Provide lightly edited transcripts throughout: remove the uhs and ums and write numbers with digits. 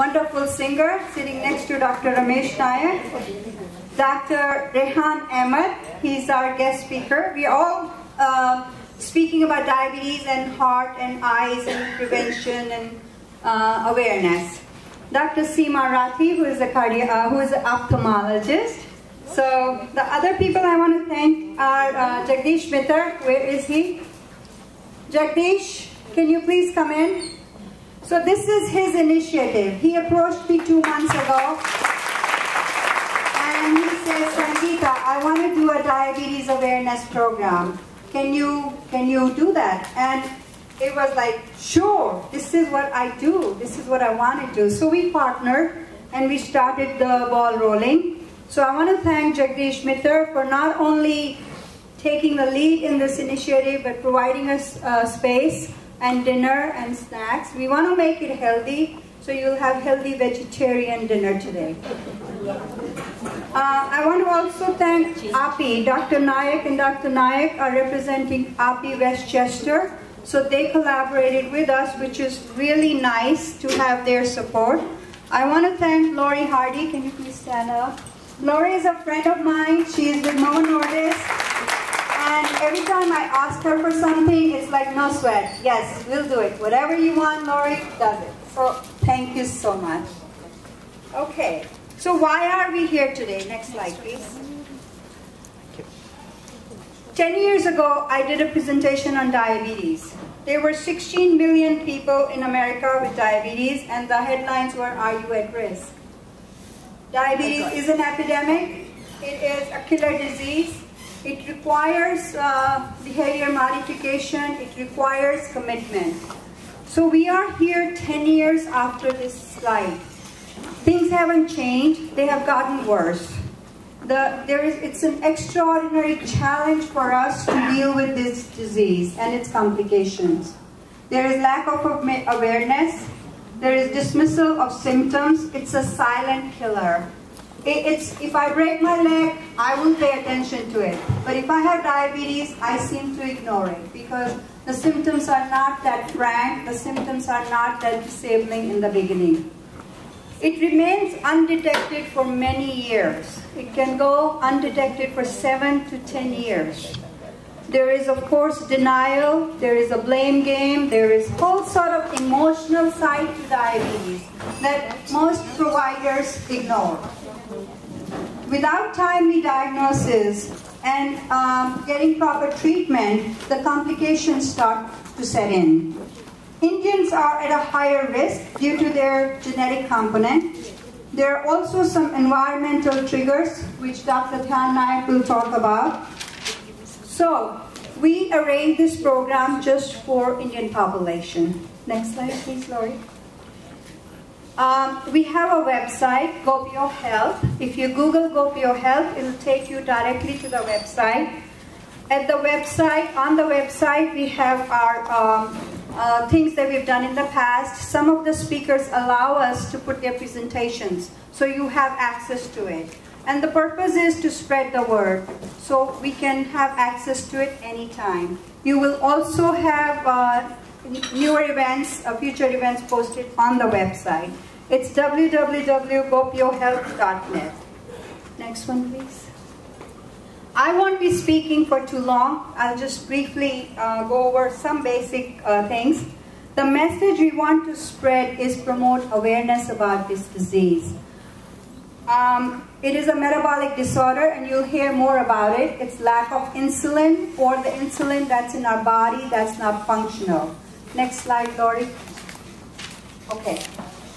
wonderful singer sitting next to Dr. Ramesh Nayak. Dr. Rehan Ahmed, he's our guest speaker. We are all speaking about diabetes and heart and eyes and prevention and awareness. Dr. Seema Rathi, who is an ophthalmologist. So the other people I want to thank are Jagdish Mitter. Where is he? Jagdish, can you please come in? So this is his initiative. He approached me 2 months ago and he said, Sangeeta, I want to do a diabetes awareness program. Can you do that? And it was like, sure, this is what I do. This is what I want to do. So we partnered and we started the ball rolling. So I want to thank Jagdish Mitter for not only taking the lead in this initiative, but providing us space and dinner and snacks. We want to make it healthy, so you'll have healthy vegetarian dinner today. I want to also thank API. Dr. Nayak and Dr. Nayak are representing API Westchester. So they collaborated with us, which is really nice to have their support. I want to thank Lori Hardy. Can you please stand up? Lori is a friend of mine. She is with Novo Nordisk. And every time I ask her for something, it's like, no sweat. Yes, we'll do it. Whatever you want, Lori does it. So thank you so much. Okay, so why are we here today? Next slide, please. 10 years ago, I did a presentation on diabetes. There were 16 million people in America with diabetes, and the headlines were, are you at risk? Diabetes is an epidemic. It is a killer disease. It requires behavior modification. It requires commitment. So we are here 10 years after this slide. Things haven't changed. They have gotten worse. It's an extraordinary challenge for us to deal with this disease and its complications. There is lack of awareness. There is dismissal of symptoms. It's a silent killer. If I break my leg, I will pay attention to it. But if I have diabetes, I seem to ignore it because the symptoms are not that frank. The symptoms are not that disabling in the beginning. It remains undetected for many years. It can go undetected for 7 to 10 years. There is, of course, denial. There is a blame game. There is whole sort of emotional side to diabetes that most providers ignore. Without timely diagnosis and getting proper treatment, the complications start to set in. Indians are at a higher risk due to their genetic component. There are also some environmental triggers, which Dr. Dhyan Nayak will talk about. So, we arranged this program just for Indian population. Next slide, please, Lori. We have a website, GOPIO-Health. If you Google GOPIO-Health, it will take you directly to the website. On the website, we have our things that we've done in the past. Some of the speakers allow us to put their presentations, so you have access to it. And the purpose is to spread the word, so we can have access to it anytime. You will also have newer events, future events posted on the website. It's www.gopiohealth.net. Next one, please. I won't be speaking for too long. I'll just briefly go over some basic things. The message we want to spread is promote awareness about this disease. It is a metabolic disorder, and you'll hear more about it. It's lack of insulin, or the insulin that's in our body that's not functional. Next slide, Lori. Okay.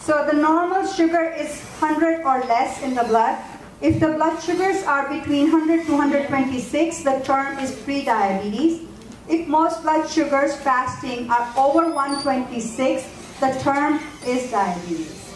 So the normal sugar is 100 or less in the blood. If the blood sugars are between 100 to 126, the term is pre-diabetes. If most blood sugars fasting are over 126, the term is diabetes.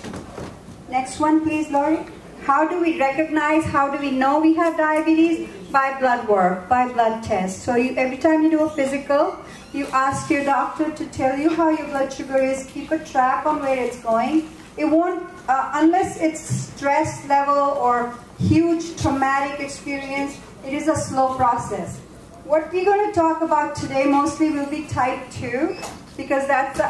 Next one, please, Lori. How do we recognize, how do we know we have diabetes? By blood work, by blood tests. So every time you do a physical, you ask your doctor to tell you how your blood sugar is, keep a track on where it's going. It won't, unless it's stress level or huge traumatic experience, it is a slow process. What we're going to talk about today mostly will be type 2. because that's the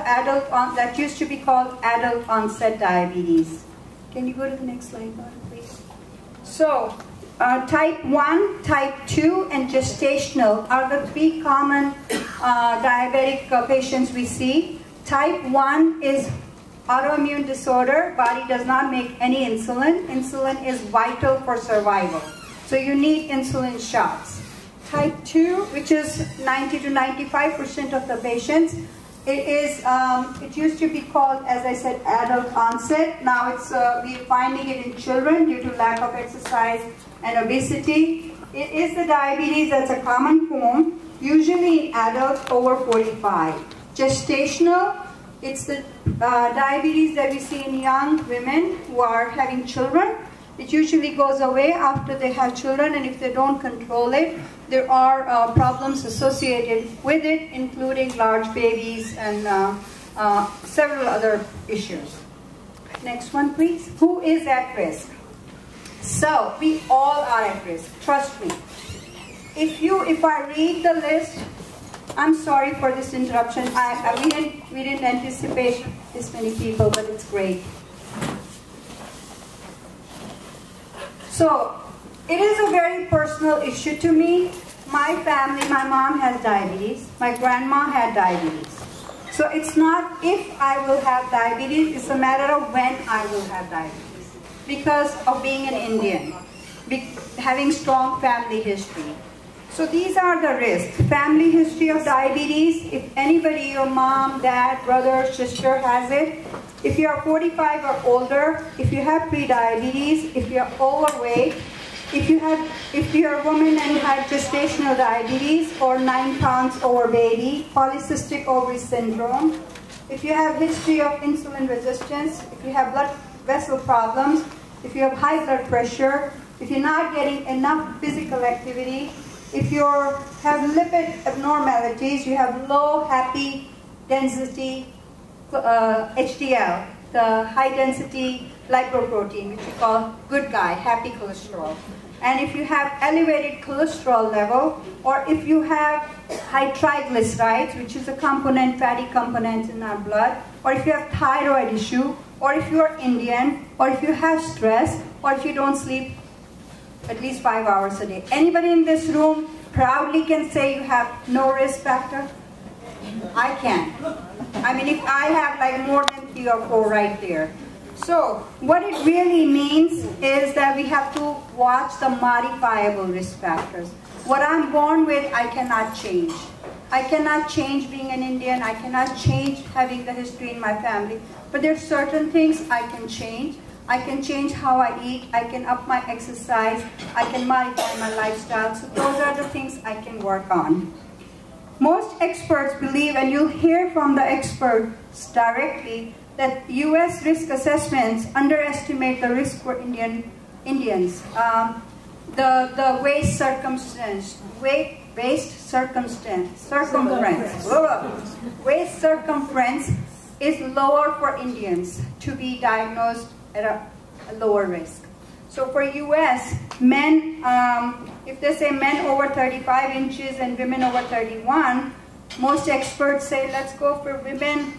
that used to be called adult onset diabetes. Can you go to the next slide, Laura, please? So, type 1, type 2, and gestational are the 3 common diabetic patients we see. Type 1 is autoimmune disorder. Body does not make any insulin. Insulin is vital for survival. So you need insulin shots. Type 2, which is 90 to 95% of the patients, it used to be called, as I said, adult onset. Now we're finding it in children due to lack of exercise and obesity. It is the diabetes that's a common form, usually in adults over 45. Gestational, it's the diabetes that we see in young women who are having children. It usually goes away after they have children, and if they don't control it, there are problems associated with it, including large babies and several other issues. Next one, please. Who is at risk? So, we all are at risk. Trust me. If I read the list, I'm sorry for this interruption. We didn't anticipate this many people, but it's great. So, it is a very personal issue to me. My family, my mom has diabetes. My grandma had diabetes. So it's not if I will have diabetes, it's a matter of when I will have diabetes. Because of being an Indian, having strong family history. So these are the risks. Family history of diabetes, if anybody, your mom, dad, brother, sister has it. If you are 45 or older, if you have pre-diabetes, if you are overweight, if you're a woman and had gestational diabetes or 9 pounds over baby, polycystic ovary syndrome, if you have history of insulin resistance, if you have blood vessel problems, if you have high blood pressure, if you're not getting enough physical activity, if you have lipid abnormalities, you have low happy density HDL, the high density lipoprotein, which we call good guy, happy cholesterol. And if you have elevated cholesterol level, or if you have high triglycerides, which is a component, fatty component in our blood, or if you have thyroid issue, or if you are Indian, or if you have stress, or if you don't sleep at least 5 hours a day. Anybody in this room proudly can say you have no risk factor? I can. I mean, if I have like more than 3 or 4 right there. So, what it really means is that we have to watch the modifiable risk factors. What I'm born with, I cannot change. I cannot change being an Indian. I cannot change having the history in my family. But there are certain things I can change. I can change how I eat. I can up my exercise. I can modify my lifestyle. So those are the things I can work on. Most experts believe, and you'll hear from the experts directly, that U.S. risk assessments underestimate the risk for Indians. The waist circumference is lower for Indians to be diagnosed at a lower risk. So for U.S., men, if they say men over 35 inches and women over 31, most experts say let's go for women,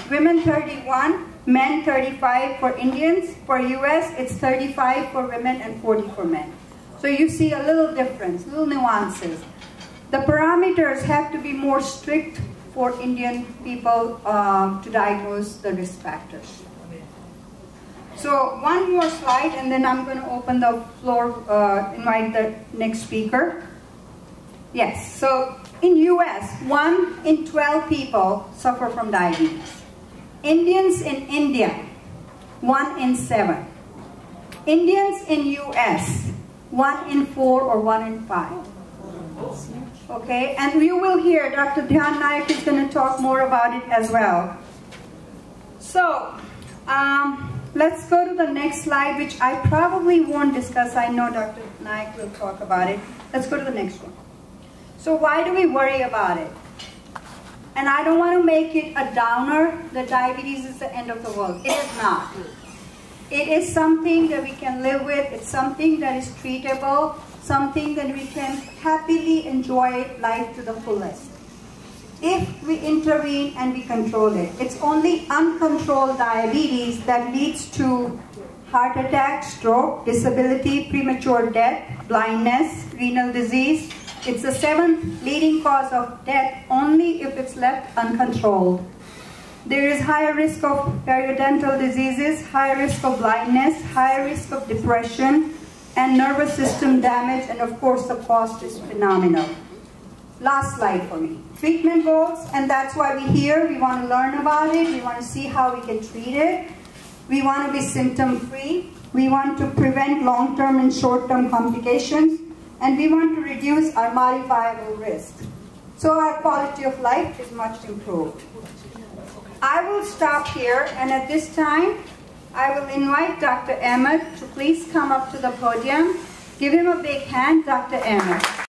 women 31, men 35 for Indians. For U.S., it's 35 for women and 40 for men. So you see a little difference, little nuances. The parameters have to be more strict for Indian people to diagnose the risk factors. So one more slide, and then I'm going to open the floor, invite the next speaker. Yes, so in US, 1 in 12 people suffer from diabetes. Indians in India, 1 in 7. Indians in US, 1 in 4 or 1 in 5. Okay, and you will hear Dr. Dhyan Nayak is going to talk more about it as well. So, let's go to the next slide, which I probably won't discuss. I know Dr. Nayak will talk about it. Let's go to the next one. So why do we worry about it? And I don't want to make it a downer that diabetes is the end of the world. It is not. It is something that we can live with. It's something that is treatable, something that we can happily enjoy life to the fullest. if we intervene and we control it. It's only uncontrolled diabetes that leads to heart attack, stroke, disability, premature death, blindness, renal disease. It's the 7th leading cause of death only if it's left uncontrolled. There is higher risk of periodontal diseases, higher risk of blindness, higher risk of depression, and nervous system damage, and of course the cost is phenomenal. Last slide for me. Treatment goals, and that's why we're here. We want to learn about it. We want to see how we can treat it. We want to be symptom-free. We want to prevent long-term and short-term complications. And we want to reduce our modifiable risk. So our quality of life is much improved. I will stop here, and at this time, I will invite Dr. Ahmed to please come up to the podium. Give him a big hand, Dr. Ahmed.